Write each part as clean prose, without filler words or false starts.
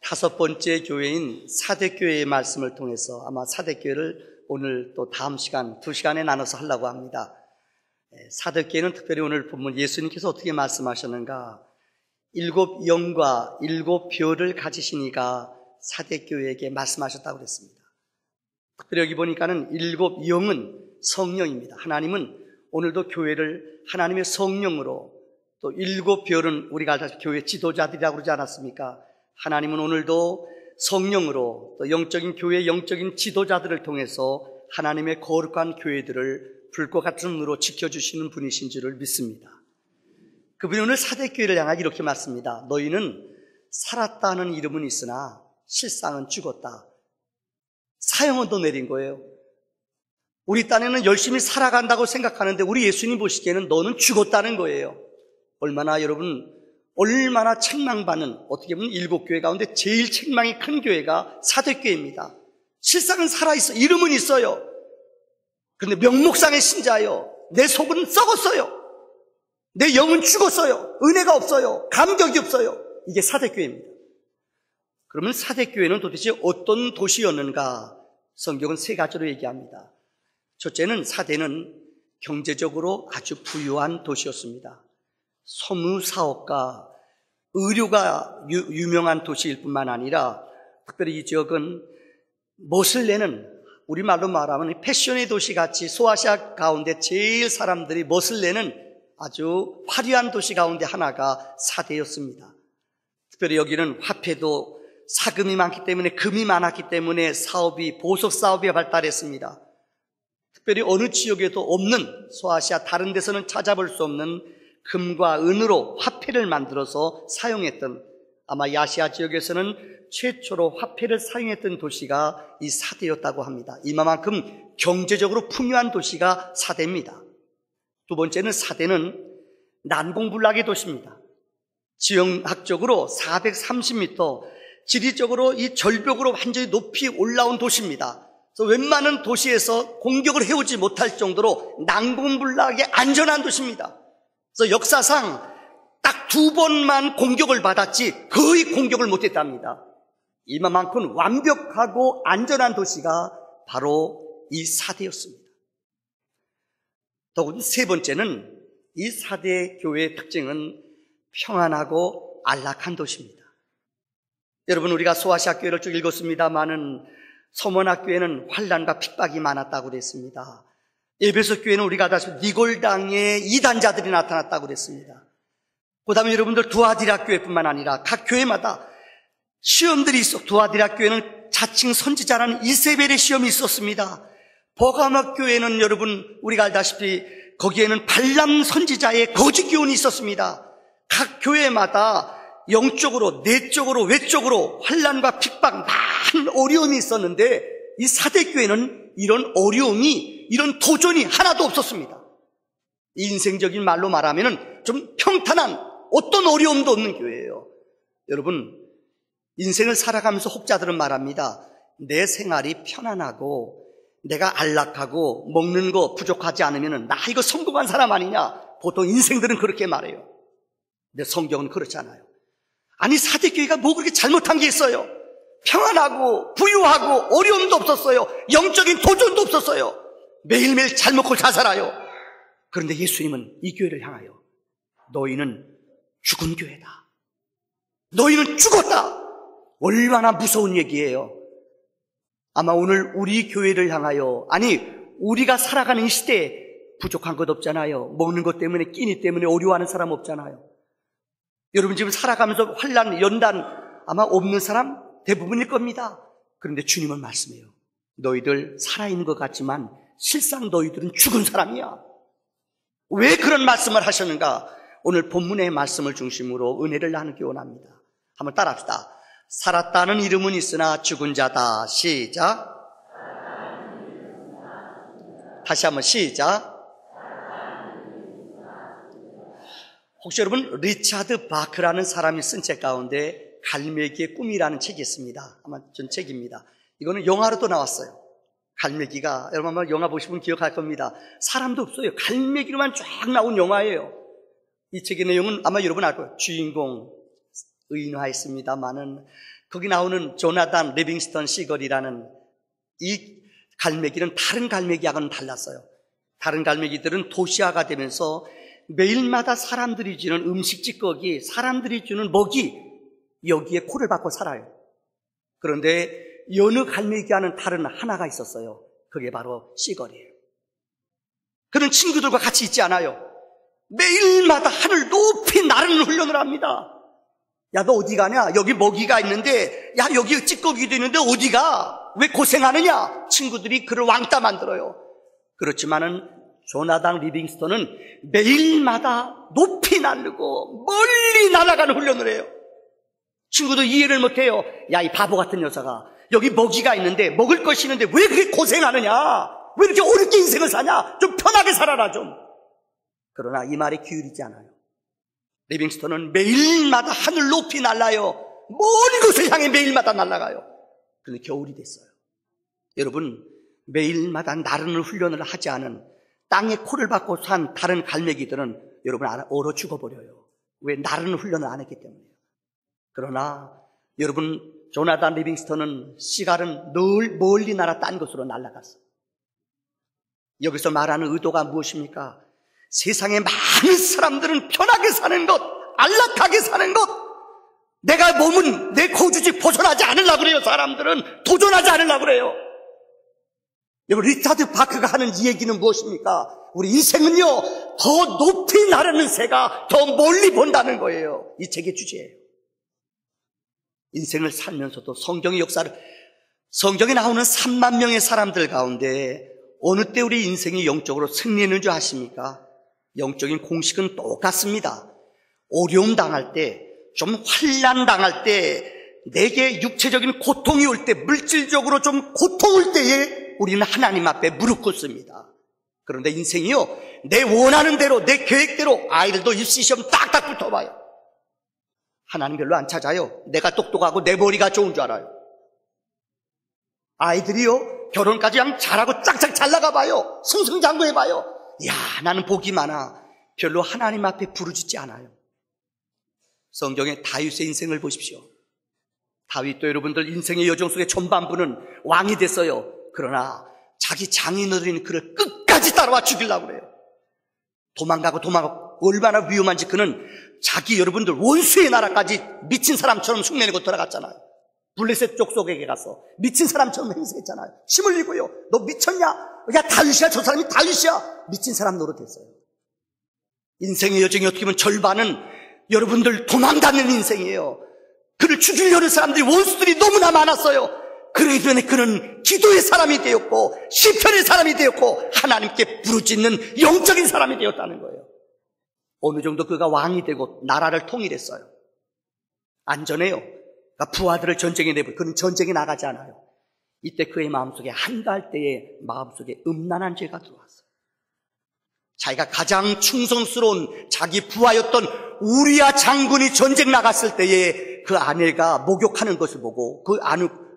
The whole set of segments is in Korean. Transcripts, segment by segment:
다섯 번째 교회인 사대교회의 말씀을 통해서 아마 사대교회를 오늘 또 다음 시간, 2시간에 나눠서 하려고 합니다. 사대교회는 특별히 오늘 본문 예수님께서 어떻게 말씀하셨는가? 7 영과 7 별을 가지시니가 사대교회에게 말씀하셨다고 그랬습니다. 특별히 여기 보니까는 7 영은 성령입니다. 하나님은 오늘도 교회를 하나님의 성령으로, 또 7 별은 우리가 알다시피 교회 지도자들이라고 그러지 않았습니까? 하나님은 오늘도 성령으로 또 영적인 교회 영적인 지도자들을 통해서 하나님의 거룩한 교회들을 불과 같은 눈으로 지켜주시는 분이신 줄을 믿습니다. 그분이 오늘 사대교회를 향하여 이렇게 말씀합니다. 너희는 살았다 하는 이름은 있으나 실상은 죽었다. 사형언도 내린 거예요. 우리 딴에는 열심히 살아간다고 생각하는데 우리 예수님 보시기에는 너는 죽었다는 거예요. 얼마나 여러분 얼마나 책망받는, 어떻게 보면 7 교회 가운데 제일 책망이 큰 교회가 사대교회입니다. 실상은 살아있어. 이름은 있어요. 그런데 명목상의 신자예요. 내 속은 썩었어요. 내 영은 죽었어요. 은혜가 없어요. 감격이 없어요. 이게 사대교회입니다. 그러면 사대교회는 도대체 어떤 도시였는가? 성경은 3가지로 얘기합니다. 첫째는 사대는 경제적으로 아주 부유한 도시였습니다. 소무사업가, 의료가 유명한 도시일 뿐만 아니라 특별히 이 지역은 멋을 내는, 우리말로 말하면 패션의 도시같이 소아시아 가운데 제일 사람들이 멋을 내는 아주 화려한 도시 가운데 하나가 사대였습니다. 특별히 여기는 화폐도 사금이 많기 때문에, 금이 많았기 때문에 사업이, 보석 사업이 발달했습니다. 특별히 어느 지역에도 없는, 소아시아 다른 데서는 찾아볼 수 없는 금과 은으로 화폐를 만들어서 사용했던, 아마 야시아 지역에서는 최초로 화폐를 사용했던 도시가 이 사대였다고 합니다. 이만큼 경제적으로 풍요한 도시가 사대입니다. 두 번째는 사대는 난공불락의 도시입니다. 지형학적으로 430m, 지리적으로 이 절벽으로 완전히 높이 올라온 도시입니다. 그래서 웬만한 도시에서 공격을 해오지 못할 정도로 난공불락의 안전한 도시입니다. 그래서 역사상 딱 2번만 공격을 받았지 거의 공격을 못했답니다. 이만큼 완벽하고 안전한 도시가 바로 이 사대였습니다. 더군다나 3번째는 이 사대 교회의 특징은 평안하고 안락한 도시입니다. 여러분, 우리가 소아시아 교회를 쭉 읽었습니다마는 서머나 교회는 환난과 핍박이 많았다고 그랬습니다. 에베소 교회는 우리가 알다시피 니골당의 이단자들이 나타났다고 그랬습니다. 그 다음에 여러분들 두아디라 교회뿐만 아니라 각 교회마다 시험들이 있어. 두아디라 교회는 자칭 선지자라는 이세벨의 시험이 있었습니다. 버가모 교회는 여러분 우리가 알다시피 거기에는 발람 선지자의 거짓 교훈이 있었습니다. 각 교회마다 영적으로, 내적으로, 외적으로 환난과 핍박, 많은 어려움이 있었는데 이 사대교회는 이런 어려움이, 이런 도전이 하나도 없었습니다. 인생적인 말로 말하면 좀 평탄한 어떤 어려움도 없는 교회예요. 여러분, 인생을 살아가면서 혹자들은 말합니다. 내 생활이 편안하고 내가 안락하고 먹는 거 부족하지 않으면 나 이거 성공한 사람 아니냐? 보통 인생들은 그렇게 말해요. 근데 성경은 그렇지 않아요. 아니, 사대교회가 뭐 그렇게 잘못한 게 있어요? 평안하고 부유하고 어려움도 없었어요. 영적인 도전도 없었어요. 매일매일 잘 먹고 잘 살아요. 그런데 예수님은 이 교회를 향하여 너희는 죽은 교회다. 너희는 죽었다. 얼마나 무서운 얘기예요. 아마 오늘 우리 교회를 향하여, 아니 우리가 살아가는 이 시대에 부족한 것 없잖아요. 먹는 것 때문에, 끼니 때문에 어려워하는 사람 없잖아요. 여러분 지금 살아가면서 환난, 연단 아마 없는 사람 대부분일 겁니다. 그런데 주님은 말씀해요. 너희들 살아있는 것 같지만 실상 너희들은 죽은 사람이야. 왜 그런 말씀을 하셨는가? 오늘 본문의 말씀을 중심으로 은혜를 나누기 원합니다. 한번 따라합시다. 살았다는 이름은 있으나 죽은 자다. 시작. 다시 한번 시작. 혹시 여러분 리차드 바크라는 사람이 쓴 책 가운데 갈매기의 꿈이라는 책이 있습니다. 아마 전 책입니다. 이거는 영화로도 나왔어요. 갈매기가, 여러분 아마 영화 보시면 기억할 겁니다. 사람도 없어요. 갈매기로만 쫙 나온 영화예요. 이 책의 내용은 아마 여러분 알 거예요. 주인공 의인화했습니다만은 거기 나오는 조나단 리빙스턴 시걸이라는 이 갈매기는 다른 갈매기하고는 달랐어요. 다른 갈매기들은 도시화가 되면서 매일마다 사람들이 주는 음식 찌꺼기, 사람들이 주는 먹이, 여기에 코를 박고 살아요. 그런데 여느 갈매기와는 다른 하나가 있었어요. 그게 바로 시걸이에요. 그는 친구들과 같이 있지 않아요. 매일마다 하늘 높이 나르는 훈련을 합니다. 야, 너 어디 가냐? 여기 먹이가 있는데, 야, 여기 찌꺼기도 있는데 어디 가? 왜 고생하느냐? 친구들이 그를 왕따 만들어요. 그렇지만은 조나단 리빙스턴은 매일마다 높이 날르고 멀리 날아가는 훈련을 해요. 친구도 이해를 못해요. 야, 이 바보 같은 녀석아, 여기 먹이가 있는데, 먹을 것이 있는데 왜 그렇게 고생하느냐? 왜 이렇게 어렵게 인생을 사냐? 좀 편하게 살아라 좀. 그러나 이 말에 기울이지 않아요. 리빙스턴은 매일마다 하늘 높이 날아요. 먼 곳을 향해 매일마다 날아가요. 그런데 겨울이 됐어요. 여러분, 매일마다 나르는 훈련을 하지 않은 땅에 코를 박고 산 다른 갈매기들은 여러분 얼어 죽어버려요. 왜? 나르는 훈련을 안 했기 때문에요. 그러나 여러분, 조나단 리빙스턴은 시갈은 늘 멀리 날아 딴 곳으로 날아갔어요. 여기서 말하는 의도가 무엇입니까? 세상에 많은 사람들은 편하게 사는 것, 안락하게 사는 것, 내가 몸은 내 거주지 벗어나지 않으려고 그래요. 사람들은 도전하지 않으려고 그래요. 여러분, 리차드 바크가 하는 이 얘기는 무엇입니까? 우리 인생은요, 더 높이 나르는 새가 더 멀리 본다는 거예요. 이 책의 주제예요. 인생을 살면서도 성경의 역사를, 성경에 나오는 3만 명의 사람들 가운데 어느 때 우리 인생이 영적으로 승리했는 줄 아십니까? 영적인 공식은 똑같습니다. 어려움 당할 때, 좀 환난 당할 때, 내게 육체적인 고통이 올 때, 물질적으로 좀 고통 올 때에 우리는 하나님 앞에 무릎 꿇습니다. 그런데 인생이요, 내 원하는 대로, 내 계획대로 아이들도 입시시험 딱딱 붙어봐요. 하나님 별로 안 찾아요. 내가 똑똑하고 내 머리가 좋은 줄 알아요. 아이들이요, 결혼까지 그냥 잘하고 짝짝 잘 나가봐요. 승승장구해봐요. 야, 나는 복이 많아. 별로 하나님 앞에 부르짖지 않아요. 성경의 다윗의 인생을 보십시오. 다윗도 여러분들 인생의 여정 속의 전반부는 왕이 됐어요. 그러나 자기 장인어른이 그를 끝까지 따라와 죽이려고 그래요. 도망가고 얼마나 위험한지. 그는 자기 여러분들 원수의 나라까지 미친 사람처럼 흉내내고 돌아갔잖아요. 블레셋 족속에게 가서 미친 사람처럼 행세했잖아요. 침 흘리고요. 너 미쳤냐? 야, 다윗이야. 저 사람이 다윗이야. 미친 사람 노릇했어요. 인생의 여정이 어떻게 보면 절반은 여러분들 도망다니는 인생이에요. 그를 죽이려는 사람들이, 원수들이 너무나 많았어요. 그러기 때문에 그는 기도의 사람이 되었고 시편의 사람이 되었고 하나님께 부르짖는 영적인 사람이 되었다는 거예요. 어느 정도 그가 왕이 되고 나라를 통일했어요. 안전해요. 그러니까 부하들을 전쟁에 내버려, 그는 전쟁에 나가지 않아요. 이때 그의 마음속에, 한가할 때의 마음속에 음란한 죄가 들어왔어요. 자기가 가장 충성스러운 자기 부하였던 우리야 장군이 전쟁 나갔을 때에 그 아내가 목욕하는 것을 보고 그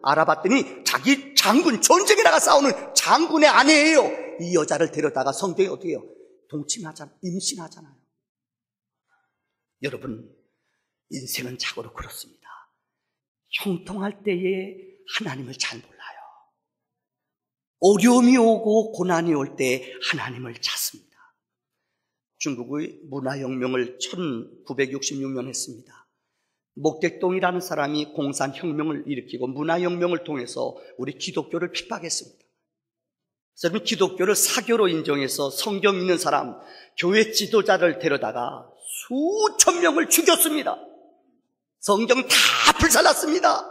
알아봤더니 자기 장군, 전쟁에 나가 싸우는 장군의 아내예요. 이 여자를 데려다가 성경에 어떻게 해요? 동침하잖아요. 임신하잖아요. 여러분, 인생은 자고로 그렇습니다. 형통할 때에 하나님을 잘 몰라요. 어려움이 오고 고난이 올 때 하나님을 찾습니다. 중국의 문화혁명을 1966년 했습니다. 목택동이라는 사람이 공산혁명을 일으키고 문화혁명을 통해서 우리 기독교를 핍박했습니다. 그래서 기독교를 사교로 인정해서 성경 있는 사람, 교회 지도자를 데려다가 수천 명을 죽였습니다. 성경 다 불살랐습니다.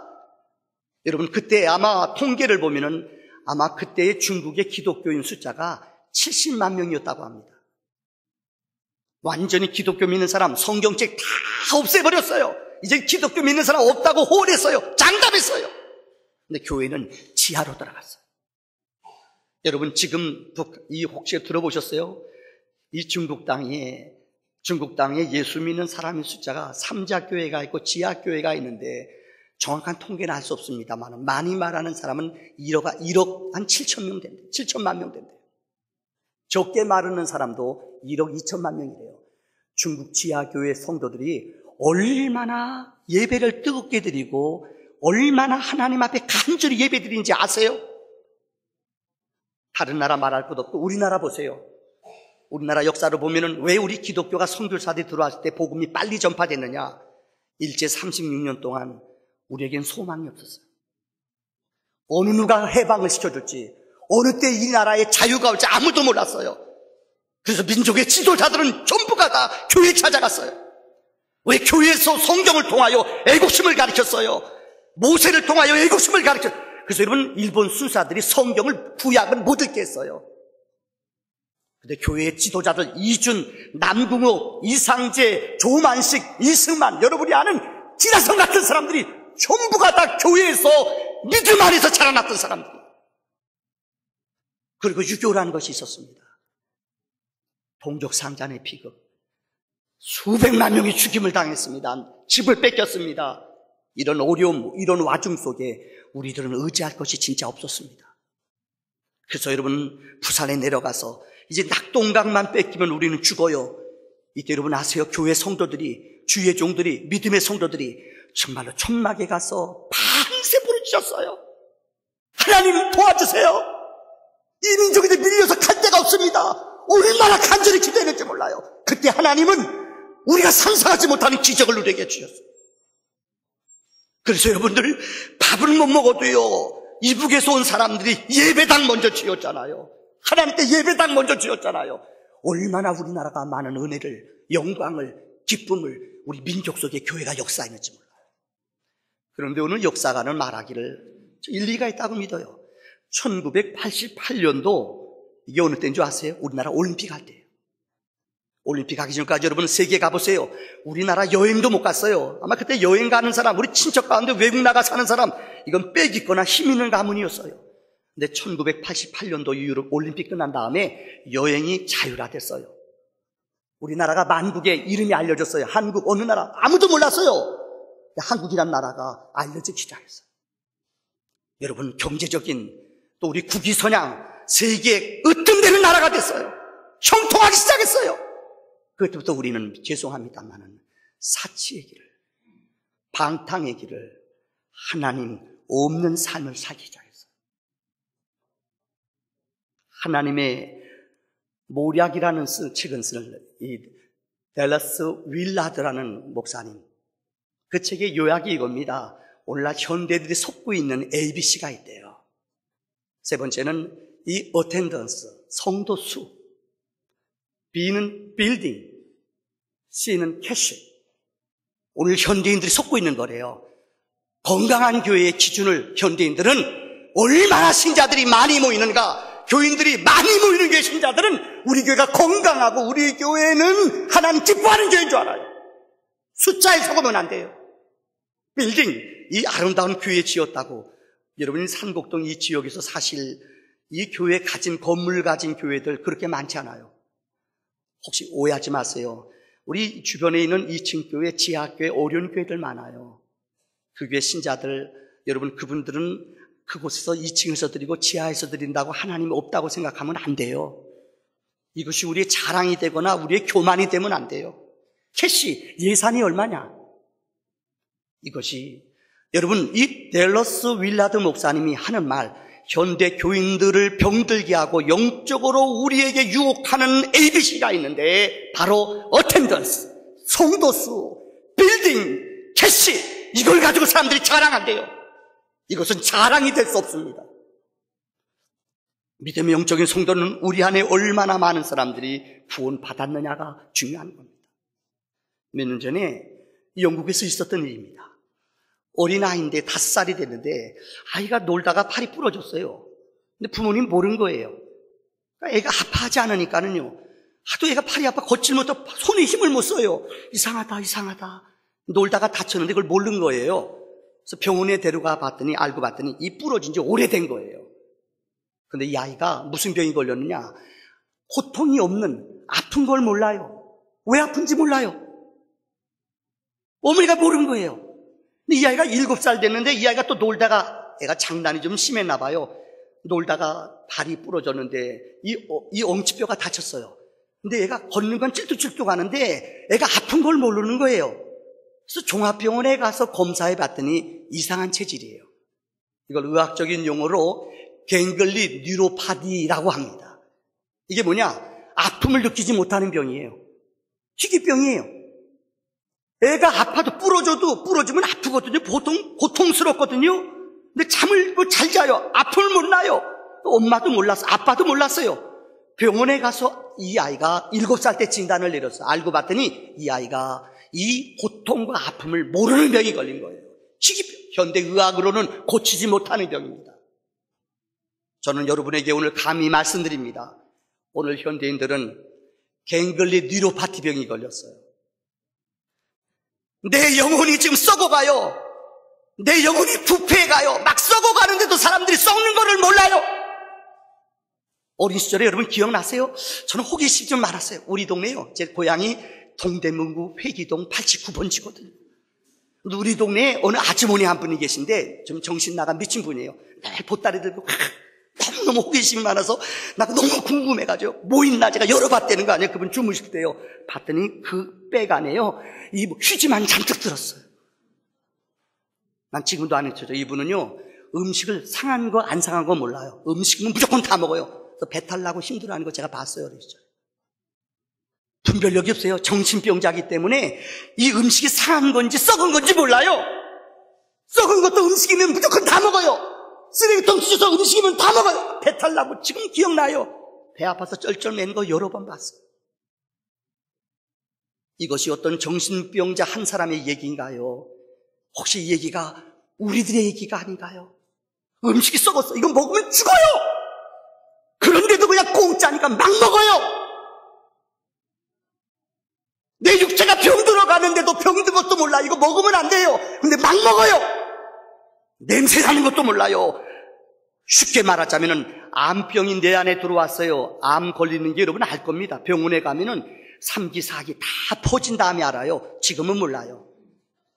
여러분, 그때 아마 통계를 보면은 아마 그때의 중국의 기독교인 숫자가 70만 명이었다고 합니다. 완전히 기독교 믿는 사람, 성경책 다 없애버렸어요. 이제 기독교 믿는 사람 없다고 호언했어요. 장담했어요. 근데 교회는 지하로 들어갔어요. 여러분, 지금 이 혹시 들어보셨어요? 이 중국 땅에 예수 믿는 사람의 숫자가 삼자교회가 있고 지하교회가 있는데 정확한 통계는 알 수 없습니다만 많이 말하는 사람은 1억 한 7천 명 된대요. 7천만 명 된대요. 적게 말하는 사람도 1억 2천만 명이래요. 중국 지하교회 성도들이 얼마나 예배를 뜨겁게 드리고 얼마나 하나님 앞에 간절히 예배 드리는지 아세요? 다른 나라 말할 것도 없고 우리나라 보세요. 우리나라 역사를 보면은 왜 우리 기독교가 선교사들이 들어왔을 때 복음이 빨리 전파됐느냐? 일제 36년 동안 우리에겐 소망이 없었어요. 어느 누가 해방을 시켜줄지, 어느 때 이 나라에 자유가 올지 아무도 몰랐어요. 그래서 민족의 지도자들은 전부가 다 교회에 찾아갔어요. 왜? 교회에서 성경을 통하여 애국심을 가르쳤어요. 모세를 통하여 애국심을 가르쳤어요. 그래서 여러분, 일본 순사들이 성경을 구약을 못 읽게 했어요. 근데 교회의 지도자들 이준, 남궁옥, 이상재, 조만식, 이승만, 여러분이 아는 지라성 같은 사람들이 전부가 다 교회에서 믿음 안에서 자라났던 사람들. 그리고 유교라는 것이 있었습니다. 동족상잔의 비극. 수백만 명이 죽임을 당했습니다. 집을 뺏겼습니다. 이런 어려움, 이런 와중 속에 우리들은 의지할 것이 진짜 없었습니다. 그래서 여러분, 부산에 내려가서 이제 낙동강만 뺏기면 우리는 죽어요. 이때 여러분 아세요? 교회 성도들이, 주의 종들이, 믿음의 성도들이 정말로 천막에 가서 밤새 부르짖었어요. 하나님 도와주세요. 이 민족이 밀려서 갈 데가 없습니다. 얼마나 간절히 기도했는지 몰라요. 그때 하나님은 우리가 상상하지 못하는 기적을 누리게 해주셨어요. 그래서 여러분들, 밥을 못 먹어도요, 이북에서 온 사람들이 예배당 먼저 지었잖아요. 하나님께 예배당 먼저 지었잖아요. 얼마나 우리나라가 많은 은혜를, 영광을, 기쁨을 우리 민족 속에 교회가 역사했는지 몰라요. 그런데 오늘 역사가는 말하기를 일리가 있다고 믿어요. 1988년도 이게 어느 때인 줄 아세요? 우리나라 올림픽 할 때예요. 올림픽 가기 전까지 여러분 세계 가보세요. 우리나라 여행도 못 갔어요. 아마 그때 여행 가는 사람, 우리 친척 가운데 외국 나가 사는 사람, 이건 빼기거나 힘 있는 가문이었어요. 근데 1988년도 이후로 올림픽 끝난 다음에 여행이 자율화됐어요. 우리나라가 만국에 이름이 알려졌어요. 한국 어느 나라 아무도 몰랐어요. 한국이란 나라가 알려지기 시작했어요. 여러분, 경제적인 또 우리 국위선양 세계에 으뜸되는 나라가 됐어요. 형통하기 시작했어요. 그때부터 우리는 죄송합니다만은 사치의 길을, 방탕의 길을, 하나님 없는 삶을 살기 시작했어요. 하나님의 모략이라는 책은 쓰는 이 댈러스 윌라드라는 목사님, 그 책의 요약이 이겁니다. 오늘날 현대들이 속고 있는 ABC가 있대요. 세 번째는 이 attendance, 성도 수, B는 building, C는 캐시. 오늘 현대인들이 속고 있는 거래요. 건강한 교회의 기준을 현대인들은 얼마나 신자들이 많이 모이는가, 교인들이 많이 모이는 교회 신자들은 우리 교회가 건강하고 우리 교회는 하나님 기뻐하는 교회인 줄 알아요. 숫자에 속으면 안 돼요. 빌딩, 이 아름다운 교회 지었다고. 여러분, 산곡동 이 지역에서 사실 이 교회 가진 건물 가진 교회들 그렇게 많지 않아요. 혹시 오해하지 마세요. 우리 주변에 있는 2층 교회, 지하교회, 어려운 교회들 많아요. 그 교회 신자들, 여러분 그분들은 그곳에서 2층에서 드리고 지하에서 드린다고 하나님이 없다고 생각하면 안 돼요. 이것이 우리의 자랑이 되거나 우리의 교만이 되면 안 돼요. 캐시, 예산이 얼마냐? 이것이 여러분, 이 댈러스 윌라드 목사님이 하는 말, 현대 교인들을 병들게 하고 영적으로 우리에게 유혹하는 ABC가 있는데 바로 attendance, 성도수, 빌딩, 캐시, 이걸 가지고 사람들이 자랑한대요. 이것은 자랑이 될 수 없습니다. 믿음의 영적인 성도는 우리 안에 얼마나 많은 사람들이 구원받았느냐가 중요한 겁니다. 몇 년 전에 영국에서 있었던 일입니다. 어린아이인데 5살이 됐는데 아이가 놀다가 팔이 부러졌어요. 근데 부모님 모른 거예요. 그러니까 애가 아파하지 않으니까는요, 하도 애가 팔이 아파 걷질 못하고 손에 힘을 못 써요. 이상하다. 놀다가 다쳤는데 그걸 모른 거예요. 그래서 병원에 데려가 봤더니, 알고 봤더니 이 부러진 지 오래된 거예요. 근데 이 아이가 무슨 병이 걸렸느냐, 고통이 없는, 아픈 걸 몰라요. 왜 아픈지 몰라요. 어머니가 모른 거예요. 근데 이 아이가 7살 됐는데 이 아이가 또 놀다가, 애가 장난이 좀 심했나 봐요. 놀다가 발이 부러졌는데 이 엉치뼈가 다쳤어요. 근데 애가 걷는 건 찔뚝찔뚝 하는데 애가 아픈 걸 모르는 거예요. 그래서 종합병원에 가서 검사해 봤더니 이상한 체질이에요. 이걸 의학적인 용어로 갱글리 뉴로파디라고 합니다. 이게 뭐냐? 아픔을 느끼지 못하는 병이에요. 희귀병이에요. 애가 아파도 부러지면 아프거든요. 보통 고통스럽거든요. 근데 잠을 잘 자요. 아픔을 못 나요. 또 엄마도 몰랐어. 아빠도 몰랐어요. 병원에 가서 이 아이가 7살 때 진단을 내렸어요. 알고 봤더니 이 아이가 이 고통과 아픔을 모르는 병이 걸린 거예요. 희귀병. 현대의학으로는 고치지 못하는 병입니다. 저는 여러분에게 오늘 감히 말씀드립니다. 오늘 현대인들은 갱글리 뉴로파티 병이 걸렸어요. 내 영혼이 지금 썩어가요. 내 영혼이 부패해가요. 막 썩어가는데도 사람들이 썩는 거를 몰라요. 어린 시절에 여러분 기억나세요? 저는 호기심 좀 많았어요. 우리 동네요. 제 고향이 동대문구 회기동 89번지거든요. 우리 동네에 어느 아주머니 한 분이 계신데 좀 정신 나간 미친 분이에요. 늘 보따리 들고 너무너무 호기심이 많아서 나 너무 궁금해가지고 뭐 있나 제가 열어봤다는 거 아니에요. 그분 주무실 때요. 봤더니 그 백 안에요 이 휴지만 잔뜩 들었어요. 난 지금도 안 잊혀져. 이분은요 음식을 상한 거 안 상한 거 몰라요. 음식은 무조건 다 먹어요. 그래서 배탈 나고 힘들어하는 거 제가 봤어요. 어렸을 때. 분별력이 없어요. 정신병자이기 때문에 이 음식이 상한 건지 썩은 건지 몰라요. 썩은 것도 음식이면 무조건 다 먹어요. 쓰레기통 뒤져서 음식이면 다 먹어요. 배탈 나고 지금 기억나요. 배 아파서 쩔쩔맨 거 여러 번 봤어요. 이것이 어떤 정신병자 한 사람의 얘기인가요? 혹시 이 얘기가 우리들의 얘기가 아닌가요? 음식이 썩었어. 이거 먹으면 죽어요. 그런데도 그냥 공짜니까 막 먹어요. 내 육체가 병들어 가는데도 병든 것도 몰라. 이거 먹으면 안 돼요. 근데 막 먹어요. 냄새 나는 것도 몰라요. 쉽게 말하자면은 암병이 내 안에 들어왔어요. 암 걸리는 게 여러분 알 겁니다. 병원에 가면은 3기, 4기 다 퍼진 다음에 알아요. 지금은 몰라요.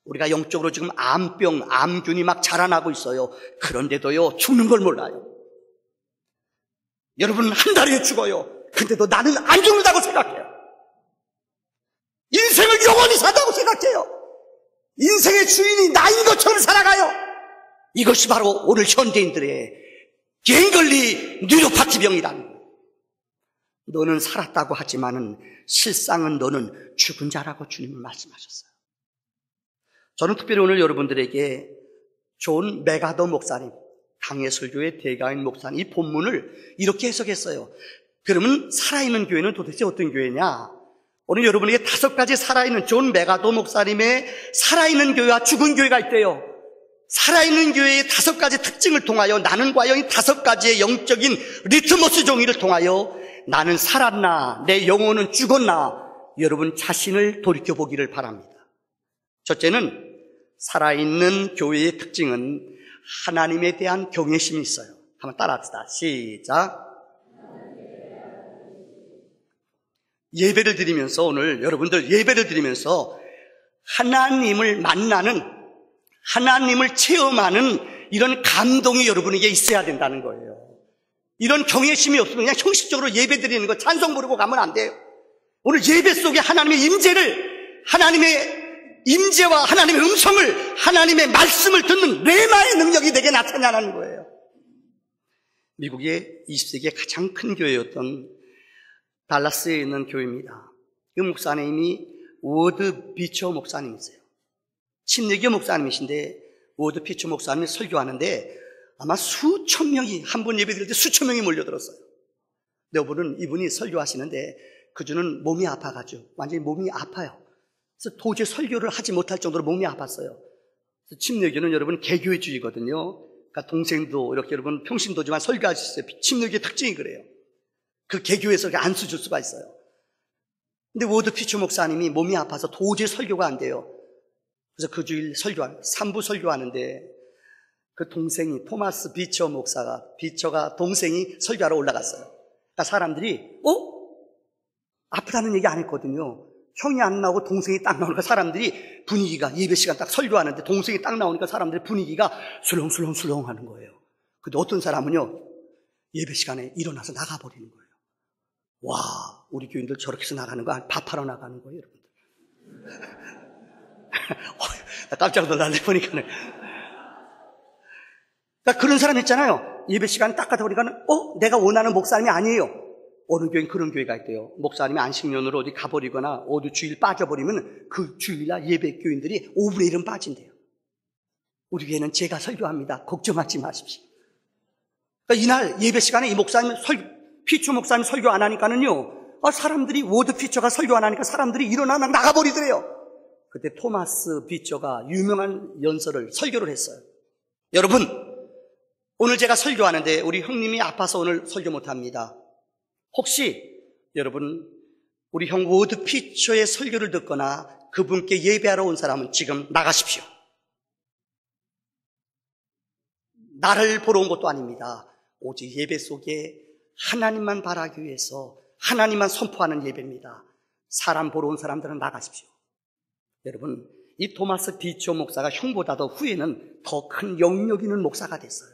우리가 영적으로 지금 암병, 암균이 막 자라나고 있어요. 그런데도요, 죽는 걸 몰라요. 여러분 한 달에 죽어요. 근데도 나는 안 죽는다고 생각해요. 인생을 영원히 산다고 생각해요. 인생의 주인이 나인 것처럼 살아가요. 이것이 바로 오늘 현대인들의 갱글리 뉴로파티 병이라는 거예요. 너는 살았다고 하지만은 실상은 너는 죽은 자라고 주님은 말씀하셨어요. 저는 특별히 오늘 여러분들에게 존 메가더 목사님, 강해설교의 대가인 목사님 이 본문을 이렇게 해석했어요. 그러면 살아있는 교회는 도대체 어떤 교회냐? 오늘 여러분에게 5가지 살아있는 존 메가더 목사님의 살아있는 교회와 죽은 교회가 있대요. 살아있는 교회의 5가지 특징을 통하여 나는 과연 이 5가지의 영적인 리트머스 종이를 통하여 나는 살았나 내 영혼은 죽었나 여러분 자신을 돌이켜보기를 바랍니다. 첫째는 살아있는 교회의 특징은 하나님에 대한 경외심이 있어요. 한번 따라합시다. 시작. 예배를 드리면서 오늘 여러분들 예배를 드리면서 하나님을 만나는 하나님을 체험하는 이런 감동이 여러분에게 있어야 된다는 거예요. 이런 경외심이 없으면 그냥 형식적으로 예배 드리는 거 찬송 부르고 가면 안 돼요. 오늘 예배 속에 하나님의 임재를 하나님의 임재와 하나님의 음성을 하나님의 말씀을 듣는 레마의 능력이 내게 나타나는 거예요. 미국의 20세기의 가장 큰 교회였던 달라스에 있는 교회입니다. 그 목사님이 워드 비처 목사님이세요. 침례교 목사님이신데 워드 비처 목사님이 설교하는데 아마 수천 명이 한 번 예배 드릴 때 수천 명이 몰려들었어요. 근데 이분이 설교하시는데 그주는 몸이 아파가지고 완전히 몸이 아파요. 그래서 도저히 설교를 하지 못할 정도로 몸이 아팠어요. 그래서 침례교는 여러분 개교회주의거든요. 그러니까 동생도 이렇게 여러분 평신도지만 설교할 수 있어요. 침례교의 특징이 그래요. 그 개교에서 안 쓰줄 수가 있어요. 근데 워드 피처 목사님이 몸이 아파서 도저히 설교가 안 돼요. 그래서 그 주일 3부 설교하는데 그 동생이 토마스 비처 목사가 비처가 동생이 설교하러 올라갔어요. 그러니까 사람들이 아프다는 얘기 안 했거든요. 형이 안 나오고 동생이 딱 나오니까 사람들이 분위기가 예배 시간 딱 설교하는데 동생이 딱 나오니까 사람들의 분위기가 술렁술렁술렁 하는 거예요. 근데 어떤 사람은요 예배 시간에 일어나서 나가버리는 거예요. 와, 우리 교인들 저렇게 해서 나가는 거 밥하러 나가는 거예요, 여러분들. 깜짝 놀랄래 보니까는. 그러니까 그런 사람 있잖아요. 예배 시간 딱 가다 보니까는, 내가 원하는 목사님이 아니에요. 어느 교회는 그런 교회가 있대요. 목사님이 안식년으로 어디 가버리거나 어디 주일 빠져버리면 그 주일날 예배 교인들이 5분의 1은 빠진대요. 우리 교회는 제가 설교합니다. 걱정하지 마십시오. 그러니까 이날 예배 시간에 이 목사님 피처 목사님 설교 안 하니까는요, 사람들이 워드 피처가 설교 안 하니까 사람들이 일어나 막 나가버리더래요. 그때 토마스 피처가 유명한 연설을 설교를 했어요. 여러분, 오늘 제가 설교하는데 우리 형님이 아파서 오늘 설교 못합니다. 혹시 여러분 우리 형 워드 피처의 설교를 듣거나 그분께 예배하러 온 사람은 지금 나가십시오. 나를 보러 온 것도 아닙니다. 오직 예배 속에 하나님만 바라기 위해서 하나님만 선포하는 예배입니다. 사람 보러 온 사람들은 나가십시오. 여러분, 이 토마스 피처 목사가 형보다도 후에는 더 큰 영역 있는 목사가 됐어요.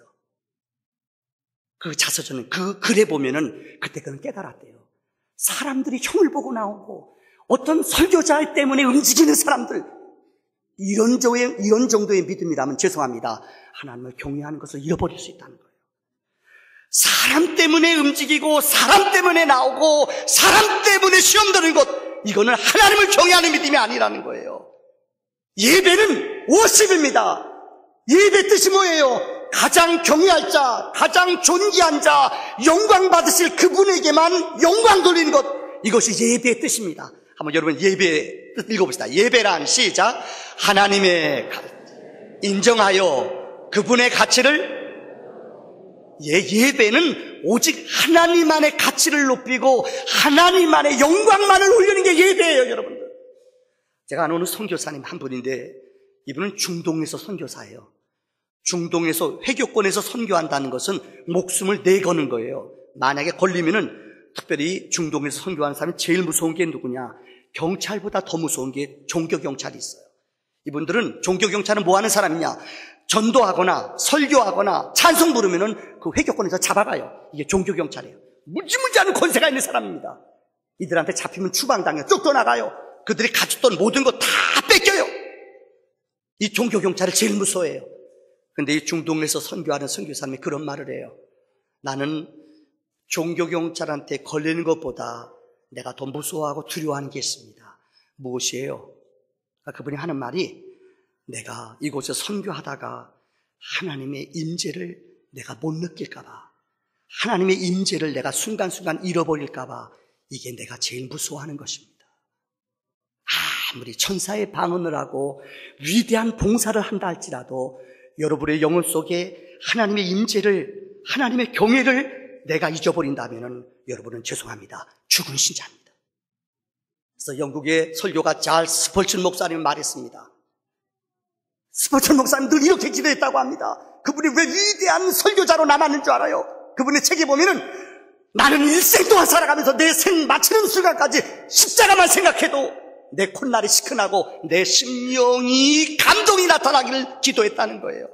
그 자서전은 그 글에 보면은 그때 그는 깨달았대요. 사람들이 형을 보고 나오고 어떤 설교자 때문에 움직이는 사람들, 이런 정도의 믿음이라면 죄송합니다. 하나님을 경외하는 것을 잃어버릴 수 있다는 거예요. 사람 때문에 움직이고 사람 때문에 나오고 사람 때문에 시험 드는 것, 이거는 하나님을 경외하는 믿음이 아니라는 거예요. 예배는 워십입니다. 예배 뜻이 뭐예요? 가장 경외할 자, 가장 존귀한 자, 영광 받으실 그분에게만 영광 돌리는 것, 이것이 예배의 뜻입니다. 한번 여러분 예배의 뜻 읽어봅시다. 예배란, 시작, 하나님의 인정하여 그분의 가치를, 예배는 오직 하나님만의 가치를 높이고 하나님만의 영광만을 올리는 게 예배예요, 여러분들. 제가 아는 선교사님 한 분인데 이분은 중동에서 선교사예요. 중동에서 회교권에서 선교한다는 것은 목숨을 내거는 거예요. 만약에 걸리면은, 특별히 중동에서 선교하는 사람이 제일 무서운 게 누구냐? 경찰보다 더 무서운 게 종교경찰이 있어요. 이분들은, 종교경찰은 뭐 하는 사람이냐? 전도하거나 설교하거나 찬송 부르면은 그 회교권에서 잡아가요. 이게 종교경찰이에요. 무지무지한 권세가 있는 사람입니다. 이들한테 잡히면 추방당해요. 쫓겨나가요. 그들이 가졌던 모든 거 다 뺏겨요. 이 종교경찰을 제일 무서워해요. 근데 이 중동에서 선교하는 선교사님이 그런 말을 해요. 나는 종교경찰한테 걸리는 것보다 내가 더 무서워하고 두려워하는 게 있습니다. 무엇이에요? 그분이 하는 말이, 내가 이곳에 선교하다가 하나님의 임재를 내가 못 느낄까 봐, 하나님의 임재를 내가 순간순간 잃어버릴까 봐, 이게 내가 제일 무서워하는 것입니다. 아무리 천사의 방언을 하고 위대한 봉사를 한다 할지라도 여러분의 영혼 속에 하나님의 임재를, 하나님의 경외를 내가 잊어버린다면 여러분은 죄송합니다, 죽은 신자입니다. 그래서 영국의 설교가 찰스 스펄전 목사님은 말했습니다. 스펄전 목사님 늘 이렇게 기도했다고 합니다. 그분이 왜 위대한 설교자로 남았는 줄 알아요? 그분의 책에 보면은, 나는 일생 동안 살아가면서 내 생 마치는 순간까지 십자가만 생각해도 내 콧날이 시큰하고 내 심령이 감동이 나타나기를 기도했다는 거예요.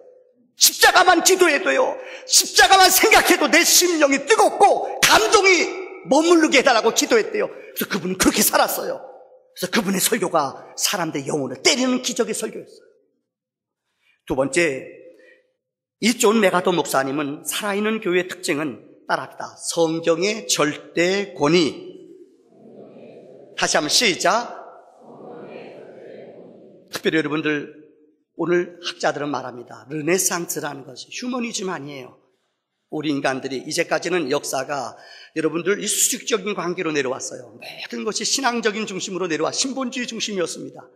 십자가만 기도해도요, 십자가만 생각해도 내 심령이 뜨겁고 감동이 머무르게 해달라고 기도했대요. 그래서 그분은 그렇게 살았어요. 그래서 그분의 설교가 사람들의 영혼을 때리는 기적의 설교였어요. 두 번째, 이 존 메가더 목사님은 살아있는 교회의 특징은 따라합니다. 성경의 절대 권위. 다시 한번 시작. 특별히 여러분들, 오늘 학자들은 말합니다. 르네상스라는 것이 휴머니즘 아니에요. 우리 인간들이 이제까지는 역사가 여러분들 이 수직적인 관계로 내려왔어요. 모든 것이 신앙적인 중심으로 내려와 신본주의 중심이었습니다.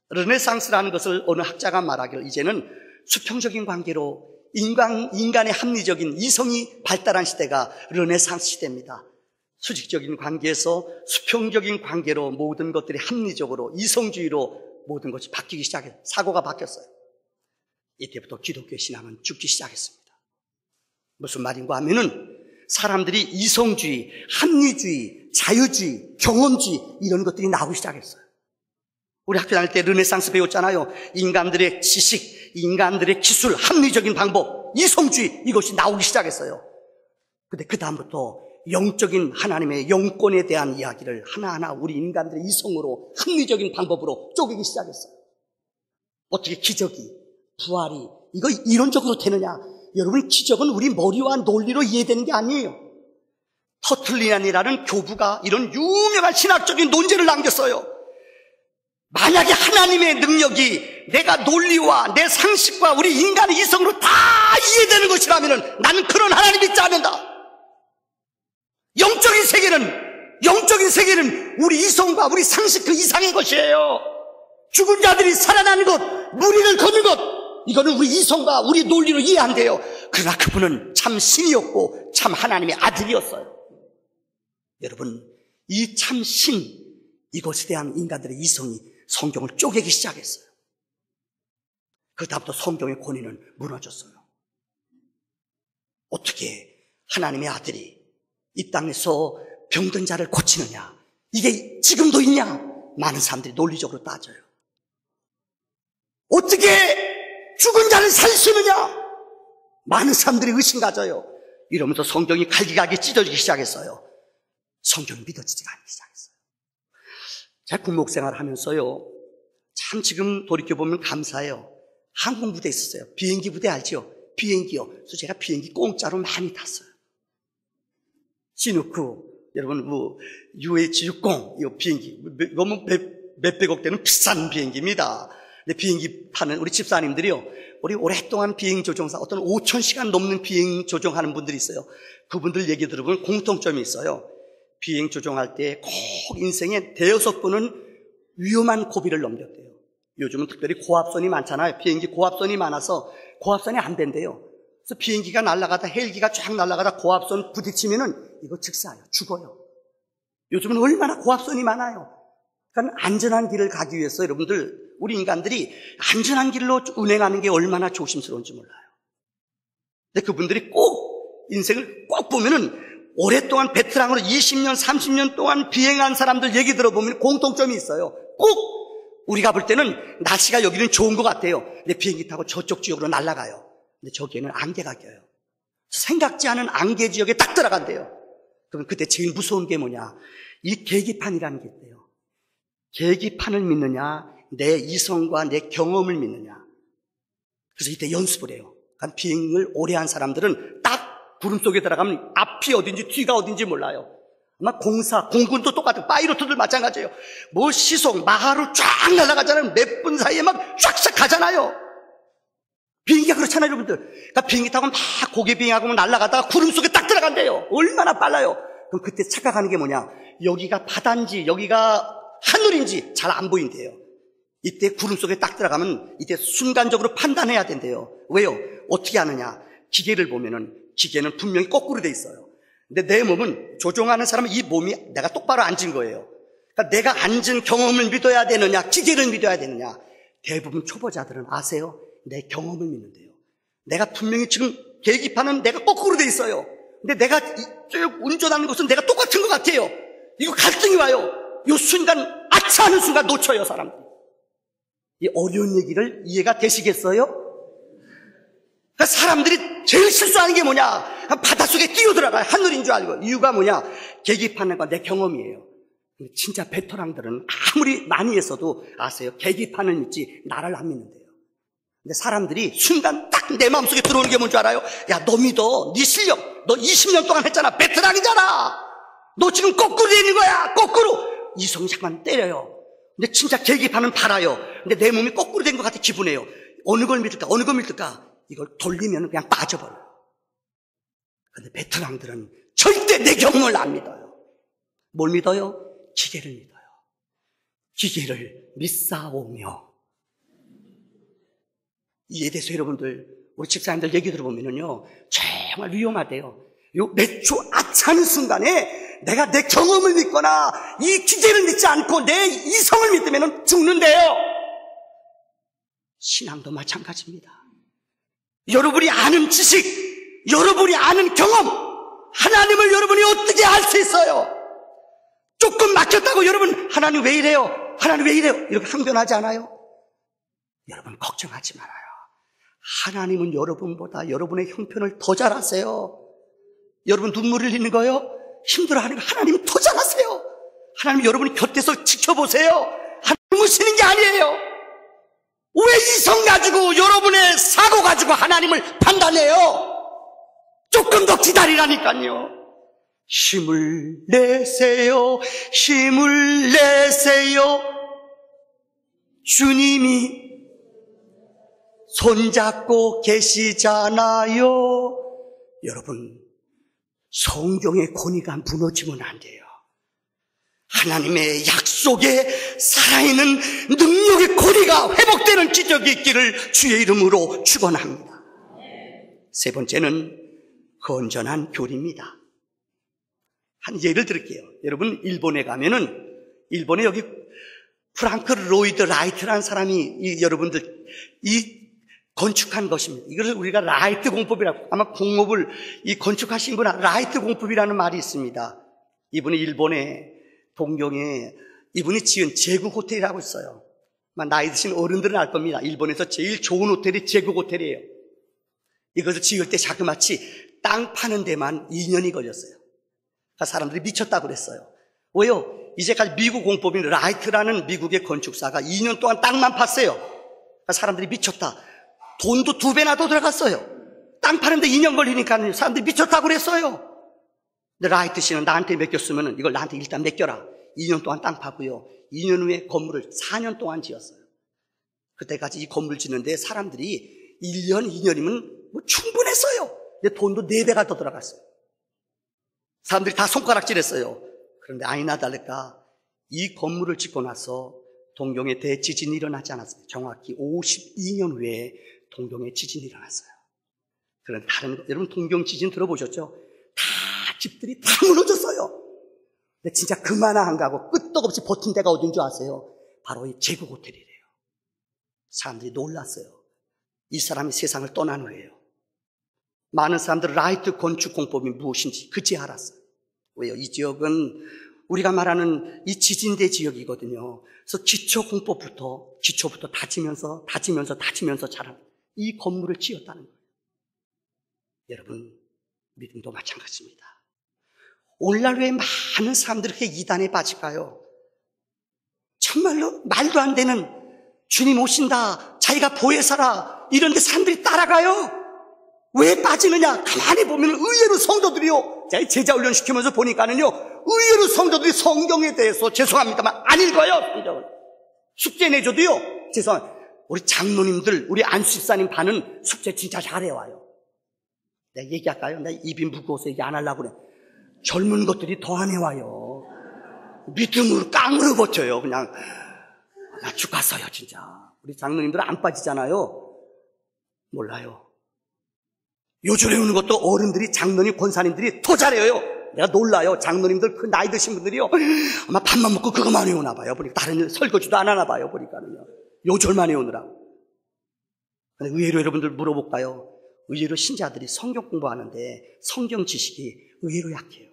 르네상스라는 것을 어느 학자가 말하기를, 이제는 수평적인 관계로 인간의 합리적인 이성이 발달한 시대가 르네상스 시대입니다. 수직적인 관계에서 수평적인 관계로 모든 것들이 합리적으로 이성주의로 모든 것이 바뀌기 시작했어요. 사고가 바뀌었어요. 이때부터 기독교의 신앙은 죽기 시작했습니다. 무슨 말인가 하면은, 사람들이 이성주의, 합리주의, 자유주의, 경험주의, 이런 것들이 나오기 시작했어요. 우리 학교 다닐 때 르네상스 배웠잖아요. 인간들의 지식, 인간들의 기술, 합리적인 방법, 이성주의, 이것이 나오기 시작했어요. 근데 그 다음부터 영적인 하나님의 영권에 대한 이야기를 하나하나 우리 인간들의 이성으로, 합리적인 방법으로 쪼개기 시작했어요. 어떻게 기적이, 부활이 이거 이론적으로 되느냐? 여러분, 기적은 우리 머리와 논리로 이해되는 게 아니에요. 터틀리안이라는 교부가 이런 유명한 신학적인 논제를 남겼어요. 만약에 하나님의 능력이 내가 논리와 내 상식과 우리 인간의 이성으로 다 이해되는 것이라면 나는 그런 하나님 믿지 않는다. 영적인 세계는 우리 이성과 우리 상식 그 이상의 것이에요. 죽은 자들이 살아나는 것, 무리를 걷는 것, 이거는 우리 이성과 우리 논리로 이해 안 돼요. 그러나 그분은 참 신이었고 참 하나님의 아들이었어요. 여러분, 이 참 신, 이것에 대한 인간들의 이성이 성경을 쪼개기 시작했어요. 그다음부터 성경의 권위는 무너졌어요. 어떻게 하나님의 아들이 이 땅에서 병든 자를 고치느냐, 이게 지금도 있냐? 많은 사람들이 논리적으로 따져요. 어떻게 죽은 자를 살리느냐? 많은 사람들이 의심 가져요. 이러면서 성경이 갈기갈기 찢어지기 시작했어요. 성경이 믿어지지가 않기 시작했어요. 제가 군목생활을 하면서요, 참 지금 돌이켜보면 감사해요. 항공부대에 있었어요. 비행기 부대 알죠? 비행기요. 그래서 제가 비행기 공짜로 많이 탔어요. 시누크, 여러분, UH-60, 이 비행기, 너무 몇백억 되는 비싼 비행기입니다. 근데 비행기 타는 우리 집사님들이요, 우리 오랫동안 비행 조종사, 어떤 5,000시간 넘는 비행 조종하는 분들이 있어요. 그분들 얘기 들어보면 공통점이 있어요. 비행 조종할 때 꼭 인생에 대여섯 번은 위험한 고비를 넘겼대요. 요즘은 특별히 고압선이 많잖아요. 비행기 고압선이 많아서 고압선이 안 된대요. 그래서 비행기가 날아가다, 헬기가 쫙 날아가다 고압선 부딪히면은 이거 즉사예요. 죽어요. 요즘은 얼마나 고압선이 많아요. 그러니까 안전한 길을 가기 위해서 여러분들, 우리 인간들이 안전한 길로 운행하는 게 얼마나 조심스러운지 몰라요. 근데 그분들이 꼭 인생을 꼭 보면은 오랫동안 베테랑으로 20년, 30년 동안 비행한 사람들 얘기 들어보면 공통점이 있어요. 꼭 우리가 볼 때는 날씨가 여기는 좋은 것 같아요. 근데 비행기 타고 저쪽 지역으로 날아가요. 근데 저기에는 안개가 껴요. 생각지 않은 안개 지역에 딱 들어간대요. 그럼 그때 제일 무서운 게 뭐냐? 이 계기판이라는 게 있대요. 계기판을 믿느냐, 내 이성과 내 경험을 믿느냐. 그래서 이때 연습을 해요. 그러니까 비행을 오래 한 사람들은 딱 구름 속에 들어가면 앞이 어딘지 뒤가 어딘지 몰라요. 아마 공군도 똑같아요. 파이로트들 마찬가지예요. 뭐 시속, 마하로 쫙 날아가잖아요. 몇 분 사이에 막 쫙쫙 가잖아요. 비행기가 그렇잖아요, 여러분들. 그러니까 비행기 타고 막 고개 비행하고 날아가다가 구름 속에 딱 들어간대요. 얼마나 빨라요. 그럼 그때 착각하는 게 뭐냐? 여기가 바다인지 여기가 하늘인지 잘 안 보인대요. 이때 구름 속에 딱 들어가면 이때 순간적으로 판단해야 된대요. 왜요? 어떻게 하느냐? 기계를 보면은 기계는 분명히 거꾸로 돼 있어요. 근데 내 몸은, 조종하는 사람은 이 몸이 내가 똑바로 앉은 거예요. 그러니까 내가 앉은 경험을 믿어야 되느냐, 기계를 믿어야 되느냐. 대부분 초보자들은 아세요? 내 경험을 믿는데요. 내가 분명히 지금 계기판은 내가 거꾸로 돼 있어요. 근데 내가 쭉 운전하는 것은 내가 똑같은 것 같아요. 이거 갈등이 와요. 이 순간, 아차 하는 순간 놓쳐요, 사람들이. 이 어려운 얘기를 이해가 되시겠어요? 그러니까 사람들이 제일 실수하는 게 뭐냐? 바닷속에 뛰어들어가요. 하늘인 줄 알고. 이유가 뭐냐? 계기판과 내 경험이에요. 진짜 베테랑들은 아무리 많이 했어도 아세요? 계기판을 믿지 나를 안 믿는데요. 근데 사람들이 순간 딱 내 마음속에 들어오는 게 뭔지 알아요? 야, 너 믿어. 네 실력. 너 20년 동안 했잖아. 베테랑이잖아. 너 지금 거꾸로 돼 있는 거야. 거꾸로. 이성이 잠깐 때려요. 근데 진짜 계기판은 팔아요. 근데 내 몸이 거꾸로 된 것 같아 기분해요. 어느 걸 믿을까? 어느 걸 믿을까? 이걸 돌리면 그냥 빠져버려요. 그런데 베테랑들은 절대 내 경험을 안 믿어요. 뭘 믿어요? 기계를 믿어요. 기계를 믿사오며. 이에 대해서 여러분들, 우리 집사님들 얘기 들어보면요, 정말 위험하대요. 요 몇 초 아차하는 순간에 내가 내 경험을 믿거나 이 기계를 믿지 않고 내 이성을 믿으면 죽는데요. 신앙도 마찬가지입니다. 여러분이 아는 지식, 여러분이 아는 경험, 하나님을 여러분이 어떻게 알 수 있어요? 조금 막혔다고 여러분, 하나님 왜 이래요? 하나님 왜 이래요? 이렇게 항변하지 않아요? 여러분 걱정하지 말아요. 하나님은 여러분보다 여러분의 형편을 더 잘 아세요. 여러분 눈물을 흘리는 거요? 힘들어하는 거 하나님은 더 잘 아세요. 하나님 여러분이 곁에서 지켜보세요. 하나님 무시는 게 아니에요. 왜 이성 가지고 여러분의 사고 가지고 하나님을 판단해요? 조금 더 기다리라니까요. 힘을 내세요. 힘을 내세요. 주님이 손잡고 계시잖아요. 여러분, 성경의 권위가 무너지면 안 돼요. 하나님의 약속에 살아있는 능력의 권위가 회복되는 기적이 있기를 주의 이름으로 축원합니다. 세 번째는 건전한 교리입니다. 한 예를 들을게요. 여러분, 일본에 가면은, 일본에 여기 프랑크 로이드 라이트라는 사람이 여러분들 건축한 것입니다. 이걸 우리가 라이트 공법이라고, 아마 공업을 건축하신 분은 라이트 공법이라는 말이 있습니다. 이분이 일본의 동경에 이분이 지은 제국 호텔이라고 있어요. 나이 드신 어른들은 알 겁니다. 일본에서 제일 좋은 호텔이 제국 호텔이에요. 이것을 지을 때 자그마치 땅 파는 데만 2년이 걸렸어요. 그러니까 사람들이 미쳤다고 그랬어요. 왜요? 이제까지 미국 공법인 라이트라는 미국의 건축사가 2년 동안 땅만 팠어요. 그러니까 사람들이 미쳤다. 돈도 2배나 더 들어갔어요. 땅 파는데 2년 걸리니까 사람들이 미쳤다고 그랬어요. 근데 라이트 씨는 나한테 맡겼으면 이걸 나한테 일단 맡겨라. 2년 동안 땅 파고요. 2년 후에 건물을 4년 동안 지었어요. 그때까지 이 건물 짓는데 사람들이 1년, 2년이면 뭐 충분했어요. 근데 돈도 4배가 더 들어갔어요. 사람들이 다 손가락질했어요. 그런데 아니나 다를까 이 건물을 짓고 나서 동경에 대지진이 일어나지 않았습니다. 정확히 52년 후에 동경에 지진이 일어났어요. 그런 여러분 동경 지진 들어보셨죠? 다 집들이 다 무너졌어요. 근데 진짜 그만한 한가하고 끄떡없이 버틴 데가 어딘 줄 아세요? 바로 이 제국 호텔이래요. 사람들이 놀랐어요. 이 사람이 세상을 떠난 후에요. 많은 사람들은 라이트 건축 공법이 무엇인지 그제 알았어요. 왜요? 이 지역은 우리가 말하는 이 지진대 지역이거든요. 그래서 기초부터 다지면서 자란 이 건물을 지었다는 거예요. 여러분, 믿음도 마찬가지입니다. 오늘날 왜 많은 사람들이 이렇게 이단에 빠질까요? 정말로 말도 안 되는 주님 오신다, 자기가 보혜사라 이런 데 사람들이 따라가요. 왜 빠지느냐? 가만히 보면 의외로 성도들이요, 제가 제자 훈련 시키면서 보니까는요, 의외로 성도들이 성경에 대해서 죄송합니다만 안 읽어요. 성경을 숙제 내줘도요, 죄송합니다. 우리 장로님들, 우리 안수집사님 반은 숙제 진짜 잘해와요. 내가 얘기할까요? 내가 입이 무거워서 얘기 안 하려고 그래. 젊은 것들이 더 안 해와요. 믿음으로 깡으로 버텨요. 그냥 나 죽었어요 진짜. 우리 장로님들은 안 빠지잖아요. 몰라요. 요절에 오는 것도 어른들이, 장로님, 권사님들이 더 잘해요. 내가 놀라요. 장로님들 그 나이 드신 분들이요, 아마 밥만 먹고 그것만 해오나 봐요. 보니까 다른 일 설거지도 안 하나 봐요. 보니까는요, 요절만 해오느라고. 근데 의외로 여러분들 물어볼까요? 의외로 신자들이 성경 공부하는데 성경 지식이 의외로 약해요.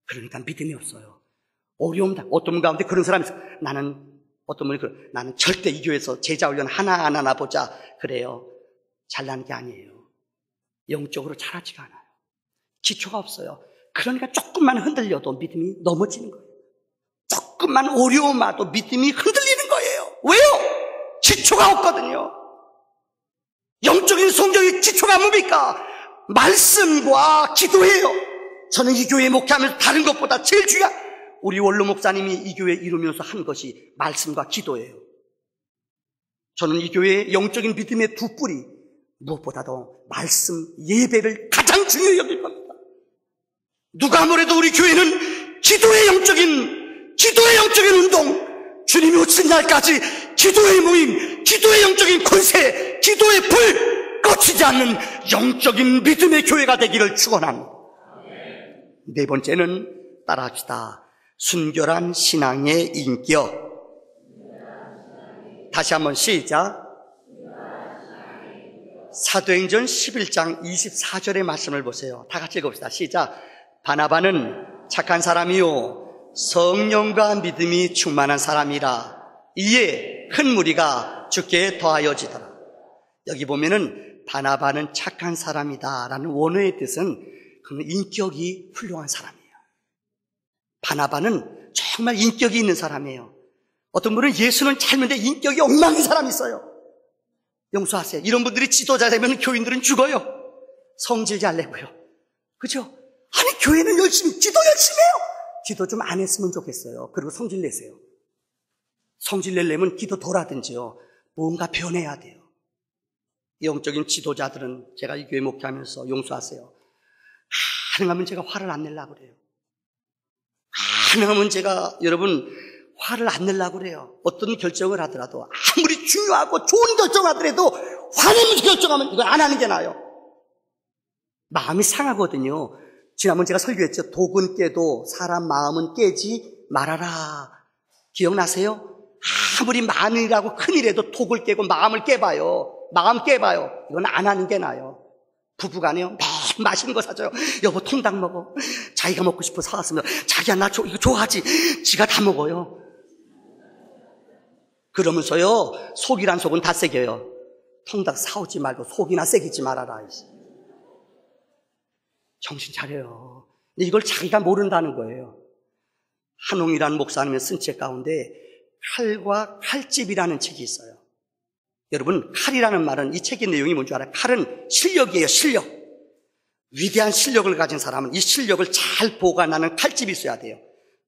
그러니까 믿음이 없어요. 어려움다. 어떤 분 가운데 그런 사람이 있어요. 어떤 분이 나는 절대 이 교회에서 제자 훈련 하나 안 하나 보자 그래요. 잘나는 게 아니에요. 영적으로 자라지가 않아요. 기초가 없어요. 그러니까 조금만 흔들려도 믿음이 넘어지는 거예요. 조금만 어려움 와도 믿음이 흔들리는 거예요. 왜요? 기초가 없거든요. 영적인 성경의 기초가 뭡니까? 말씀과 기도예요. 저는 이 교회에 목회하면서 다른 것보다 제일 중요한, 우리 원로 목사님이 이 교회에 이루면서 한 것이 말씀과 기도예요. 저는 이 교회의 영적인 믿음의 두 뿌리, 무엇보다도 말씀, 예배를 가장 중요히 여길 겁니다. 누가 뭐래도 우리 교회는 기도의 영적인 운동, 주님이 오신 날까지 기도의 모임, 기도의 영적인 권세, 기도의 불 꺼지지 않는 영적인 믿음의 교회가 되기를 축원합니다. 네 번째는 따라합시다. 순결한 신앙의 인격. 다시 한번 시작. 사도행전 11장 24절의 말씀을 보세요. 다 같이 읽읍시다. 시작. 바나바는 착한 사람이요 성령과 믿음이 충만한 사람이라 이에 큰 무리가 주께 더하여지더라. 여기 보면은 바나바는 착한 사람이다 라는 원어의 뜻은 그는 인격이 훌륭한 사람이에요. 바나바는 정말 인격이 있는 사람이에요. 어떤 분은 예수는 젊은데 인격이 엉망인 사람이 있어요. 용서하세요. 이런 분들이 지도자 되면 교인들은 죽어요. 성질 잘 내고요. 그죠? 아니, 교회는 지도 열심히 해요. 기도 좀 안 했으면 좋겠어요. 그리고 성질 내세요. 성질 내려면 기도 덜 하든지요. 뭔가 변해야 돼요. 영적인 지도자들은 제가 이 교회 목회하면서 용서하세요. 가능하면 제가 화를 안 내려고 그래요. 가능하면 제가 여러분 화를 안 내려고 그래요. 어떤 결정을 하더라도 아무리 중요하고 좋은 결정하더라도 화내면서 결정하면 이거 안 하는 게 나아요. 마음이 상하거든요. 지난번 제가 설교했죠. 독은 깨도 사람 마음은 깨지 말아라. 기억나세요? 아무리 마늘이라고 큰일해도 독을 깨고 마음을 깨봐요. 마음 깨봐요. 이건 안 하는 게 나아요. 부부간에요. 매일 맛있는 거 사줘요. 여보 통닭 먹어. 자기가 먹고 싶어 사왔으면 자기야 나 이거 좋아하지. 지가 다 먹어요. 그러면서요 속이란 속은 다 새겨요. 통닭 사오지 말고 속이나 새기지 말아라. 정신 차려요. 근데 이걸 자기가 모른다는 거예요. 한홍이라는 목사님이 쓴 책 가운데 칼과 칼집이라는 책이 있어요. 여러분, 칼이라는 말은 이 책의 내용이 뭔지 알아요? 칼은 실력이에요. 실력. 위대한 실력을 가진 사람은 이 실력을 잘 보관하는 칼집이 있어야 돼요.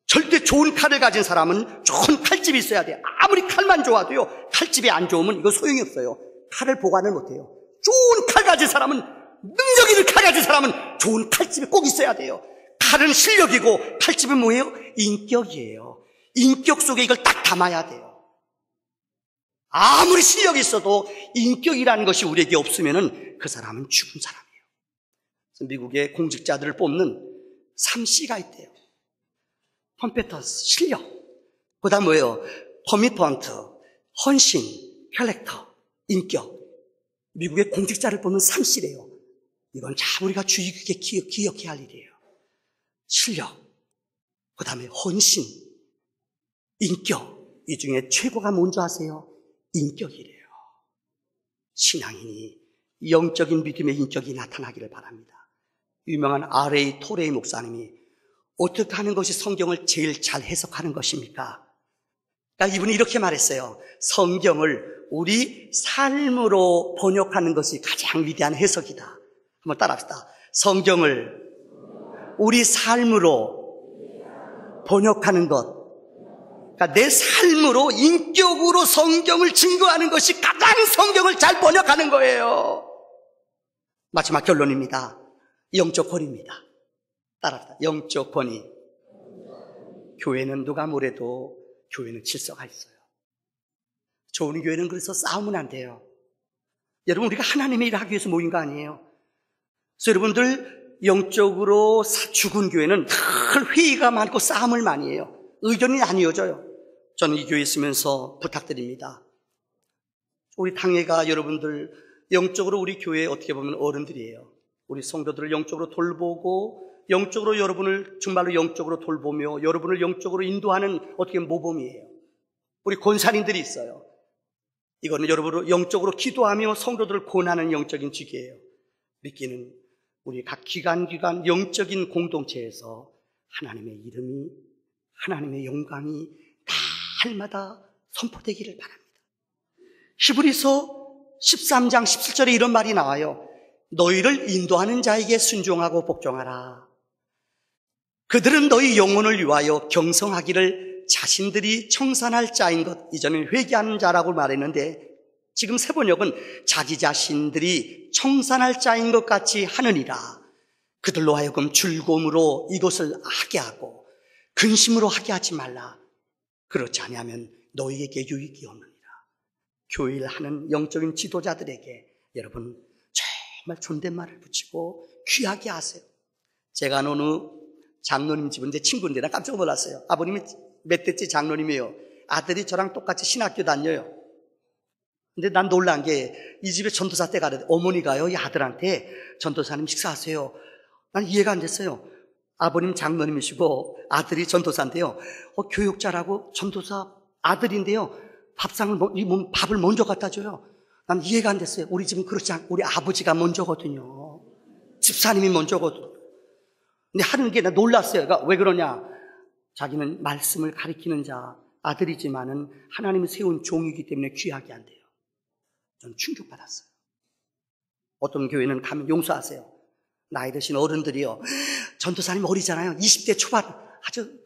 절대 좋은 칼을 가진 사람은 좋은 칼집이 있어야 돼요. 아무리 칼만 좋아도요, 칼집이 안 좋으면 이거 소용이 없어요. 칼을 보관을 못해요. 좋은 칼 가진 사람은, 능력 있는 칼 가진 사람은 좋은 칼집이 꼭 있어야 돼요. 칼은 실력이고 칼집은 뭐예요? 인격이에요. 인격 속에 이걸 딱 담아야 돼요. 아무리 실력이 있어도 인격이라는 것이 우리에게 없으면 그 사람은 죽은 사람이에요. 그래서 미국의 공직자들을 뽑는 3C가 있대요. 컴peten스, 실력. 그 다음 뭐예요? 커미트먼트, 헌신, 캐릭터, 인격. 미국의 공직자를 뽑는 3C래요. 이건 참 우리가 주의 깊게 기억해야 할 일이에요. 실력, 그 다음에 헌신, 인격. 이 중에 최고가 뭔지 아세요? 인격이래요. 신앙인이 영적인 믿음의 인격이 나타나기를 바랍니다. 유명한 R.A. 토레이 목사님이 어떻게 하는 것이 성경을 제일 잘 해석하는 것입니까? 그러니까 이분이 이렇게 말했어요. 성경을 우리 삶으로 번역하는 것이 가장 위대한 해석이다. 한번 따라합시다. 성경을 우리 삶으로 번역하는 것. 그러니까 내 삶으로 인격으로 성경을 증거하는 것이 가장 성경을 잘 번역하는 거예요. 마지막 결론입니다. 영적 권위입니다. 따라합시다. 영적 권위. 교회는 누가 뭐래도 교회는 질서가 있어요. 좋은 교회는 그래서 싸우면 안 돼요. 여러분, 우리가 하나님의 일을 하기 위해서 모인 거 아니에요. 그래서 여러분들 영적으로 죽은 교회는 늘 회의가 많고 싸움을 많이 해요. 의견이 안 이어져요. 저는 이 교회에 있으면서 부탁드립니다. 우리 당회가 여러분들 영적으로 우리 교회에 어떻게 보면 어른들이에요. 우리 성도들을 영적으로 돌보고 영적으로 여러분을 정말로 영적으로 돌보며 여러분을 영적으로 인도하는 어떻게 보면 모범이에요. 우리 권사님들이 있어요. 이거는 여러분을 영적으로 기도하며 성도들을 권하는 영적인 직위예요. 믿기는 우리 각 기관 영적인 공동체에서 하나님의 이름이, 하나님의 영광이 날마다 선포되기를 바랍니다. 히브리서 13장 17절에 이런 말이 나와요. 너희를 인도하는 자에게 순종하고 복종하라. 그들은 너희 영혼을 위하여 경성하기를 자신들이 청산할 자인 것. 이전에 회개하는 자라고 말했는데 지금 세번역은 자기 자신들이 청산할 자인 것 같이 하느니라. 그들로 하여금 즐거움으로 이것을 하게 하고 근심으로 하게 하지 말라. 그렇지 않으면 너희에게 유익이 없느니라. 교회를 하는 영적인 지도자들에게 여러분 정말 존댓말을 붙이고 귀하게 하세요. 제가 아는 어느 장로님 집인데 친구인데 나 깜짝 놀랐어요. 아버님이 몇 대째 장로님이에요. 아들이 저랑 똑같이 신학교 다녀요. 근데 난 놀란 게 이 집에 전도사 때 가는데 어머니가요 이 아들한테 전도사님 식사하세요. 난 이해가 안 됐어요. 아버님 장로님이시고 아들이 전도사인데요. 교육자라고 전도사 아들인데요. 밥을 먼저 갖다 줘요. 난 이해가 안 됐어요. 우리 집은 그렇지 않고 우리 아버지가 먼저거든요. 집사님이 먼저거든요. 근데 하는 게 나 놀랐어요. 그러니까 왜 그러냐? 자기는 말씀을 가리키는 자, 아들이지만은 하나님이 세운 종이기 때문에 귀하게 안 돼요. 저는 충격받았어요. 어떤 교회는 가면 용서하세요. 나이 드신 어른들이요. 전도사님 어리잖아요. 20대 초반 아주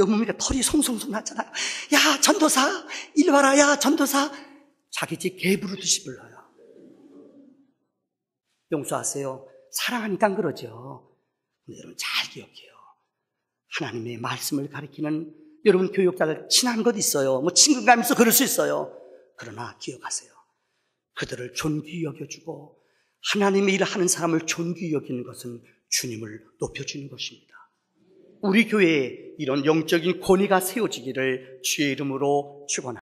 몸에 털이 송송송 났잖아요. 야 전도사 이리 와라. 야 전도사. 자기 집 개 부르듯이 불러요. 용서하세요. 사랑하니까 그러죠. 근데 여러분 잘 기억해요. 하나님의 말씀을 가리키는 여러분 교육자들 친한 것 있어요. 뭐 친근감 있어 그럴 수 있어요. 그러나 기억하세요. 그들을 존귀히 여겨주고 하나님의 일을 하는 사람을 존귀히 여기는 것은 주님을 높여주는 것입니다. 우리 교회에 이런 영적인 권위가 세워지기를 주의 이름으로 축원합니다.